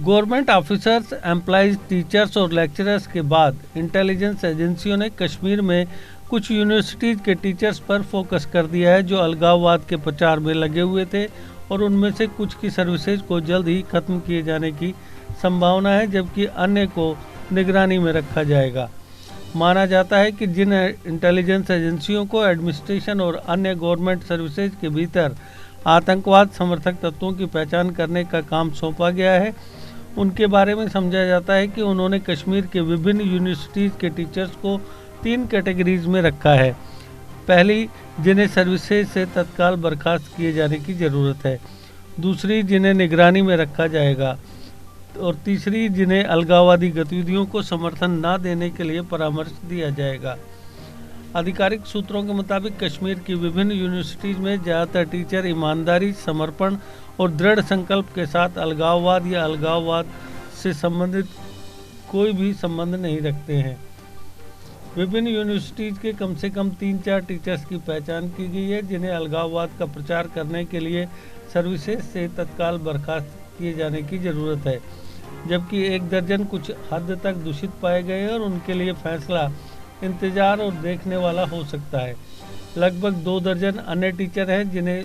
Government officers, employees, teachers और lecturers के बाद इंटेलिजेंस एजेंसियों ने कश्मीर में कुछ यूनिवर्सिटीज़ के टीचर्स पर फोकस कर दिया है जो अलगाववाद के प्रचार में लगे हुए थे और उनमें से कुछ की सर्विसेज को जल्द ही ख़त्म किए जाने की संभावना है, जबकि अन्य को निगरानी में रखा जाएगा। माना जाता है कि जिन इंटेलिजेंस एजेंसियों को एडमिनिस्ट्रेशन और अन्य गवर्नमेंट सर्विसेज के भीतर आतंकवाद समर्थक तत्वों की पहचान करने का काम सौंपा गया है, उनके बारे में समझा जाता है कि उन्होंने कश्मीर के विभिन्न यूनिवर्सिटीज़ के टीचर्स को 3 कैटेगरीज में रखा है। पहली, जिन्हें सर्विसेज से तत्काल बर्खास्त किए जाने की ज़रूरत है। दूसरी, जिन्हें निगरानी में रखा जाएगा। और तीसरी, जिन्हें अलगाववादी गतिविधियों को समर्थन न देने के लिए परामर्श दिया जाएगा। आधिकारिक सूत्रों के मुताबिक कश्मीर की विभिन्न यूनिवर्सिटीज़ में ज़्यादातर टीचर ईमानदारी, समर्पण और दृढ़ संकल्प के साथ अलगाववाद या अलगाववाद से संबंधित कोई भी संबंध नहीं रखते हैं। विभिन्न यूनिवर्सिटीज़ के कम से कम 3-4 टीचर्स की पहचान की गई है जिन्हें अलगाववाद का प्रचार करने के लिए सर्विसेज से तत्काल बर्खास्त किए जाने की ज़रूरत है, जबकि 1 दर्जन कुछ हद तक दूषित पाए गए और उनके लिए फैसला इंतजार और देखने वाला हो सकता है। लगभग 2 दर्जन अन्य टीचर हैं जिन्हें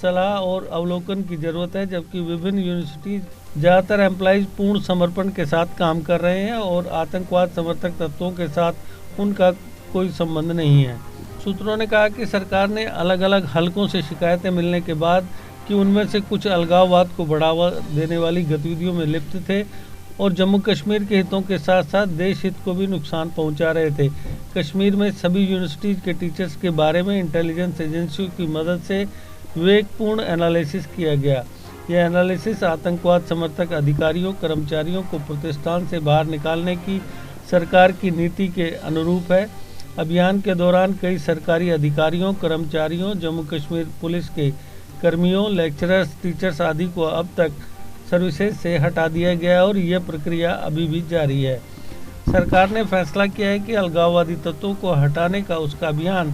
सलाह और अवलोकन की ज़रूरत है, जबकि विभिन्न यूनिवर्सिटीज़ ज़्यादातर एम्प्लॉइज पूर्ण समर्पण के साथ काम कर रहे हैं और आतंकवाद समर्थक तत्वों के साथ उनका कोई संबंध नहीं है। सूत्रों ने कहा कि सरकार ने अलग अलग हलकों से शिकायतें मिलने के बाद कि उनमें से कुछ अलगाववाद को बढ़ावा देने वाली गतिविधियों में लिप्त थे और जम्मू कश्मीर के हितों के साथ साथ देश हित को भी नुकसान पहुंचा रहे थे। कश्मीर में सभी यूनिवर्सिटीज़ के टीचर्स के बारे में इंटेलिजेंस एजेंसियों की मदद से विवेकपूर्ण एनालिसिस किया गया। यह एनालिसिस आतंकवाद समर्थक अधिकारियों, कर्मचारियों को प्रतिष्ठान से बाहर निकालने की सरकार की नीति के अनुरूप है। अभियान के दौरान कई सरकारी अधिकारियों, कर्मचारियों, जम्मू कश्मीर पुलिस के कर्मियों, लेक्चरर्स, टीचर्स आदि को अब तक सर्विसेज से हटा दिया गया और यह प्रक्रिया अभी भी जारी है। सरकार ने फैसला किया है कि अलगाववादी तत्वों को हटाने का उसका अभियान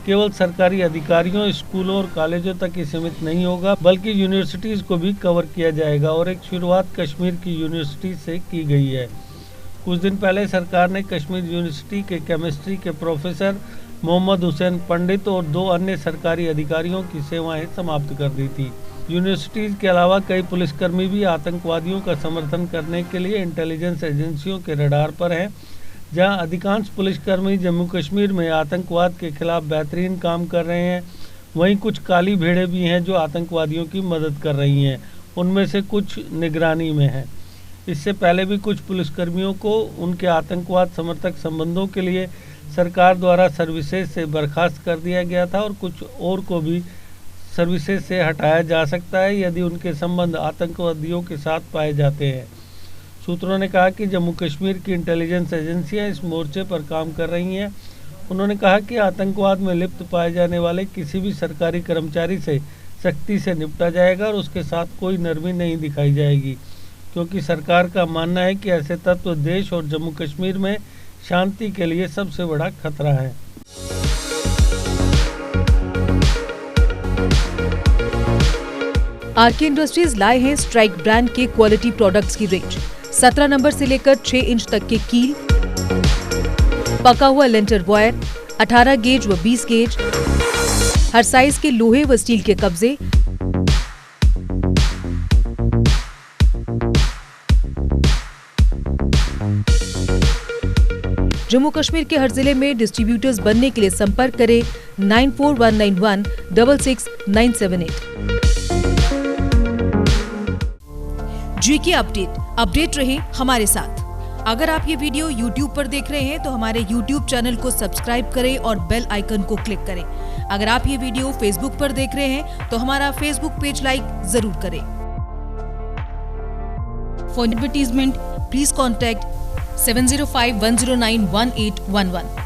केवल सरकारी अधिकारियों, स्कूलों और कॉलेजों तक ही सीमित नहीं होगा, बल्कि यूनिवर्सिटीज़ को भी कवर किया जाएगा और एक शुरुआत कश्मीर की यूनिवर्सिटी से की गई है। कुछ दिन पहले सरकार ने कश्मीर यूनिवर्सिटी के केमिस्ट्री के प्रोफेसर मोहम्मद हुसैन पंडित और 2 अन्य सरकारी अधिकारियों की सेवाएं समाप्त कर दी थी। यूनिवर्सिटीज़ के अलावा कई पुलिसकर्मी भी आतंकवादियों का समर्थन करने के लिए इंटेलिजेंस एजेंसियों के रडार पर हैं। जहां अधिकांश पुलिसकर्मी जम्मू कश्मीर में आतंकवाद के खिलाफ बेहतरीन काम कर रहे हैं, वहीं कुछ काली भेड़ें भी हैं जो आतंकवादियों की मदद कर रही हैं। उनमें से कुछ निगरानी में हैं। इससे पहले भी कुछ पुलिसकर्मियों को उनके आतंकवाद समर्थक संबंधों के लिए सरकार द्वारा सर्विसेज से बर्खास्त कर दिया गया था और कुछ और को भी सर्विसेज से हटाया जा सकता है यदि उनके संबंध आतंकवादियों के साथ पाए जाते हैं। सूत्रों ने कहा कि जम्मू कश्मीर की इंटेलिजेंस एजेंसियां इस मोर्चे पर काम कर रही हैं। उन्होंने कहा कि आतंकवाद में लिप्त पाए जाने वाले किसी भी सरकारी कर्मचारी से सख्ती से निपटा जाएगा और उसके साथ कोई नरमी नहीं दिखाई जाएगी, क्योंकि सरकार का मानना है कि ऐसे तत्व देश और जम्मू कश्मीर में शांति के लिए सबसे बड़ा खतरा है। आरके इंडस्ट्रीज लाए हैं स्ट्राइक ब्रांड के क्वालिटी प्रोडक्ट्स की रेंज। 17 नंबर से लेकर 6 इंच तक के कील, पका हुआ लेंटर वायर, 18 गेज व 20 गेज, हर साइज के लोहे व स्टील के कब्जे, जम्मू कश्मीर के हर जिले में डिस्ट्रीब्यूटर्स बनने के लिए संपर्क करें 9419166978। जीके अपडेट रहे हमारे साथ। अगर आप ये वीडियो YouTube पर देख रहे हैं तो हमारे YouTube चैनल को सब्सक्राइब करें और बेल आइकन को क्लिक करें। अगर आप ये वीडियो Facebook पर देख रहे हैं तो हमारा Facebook पेज लाइक जरूर करें। For advertisement please contact 7051091811।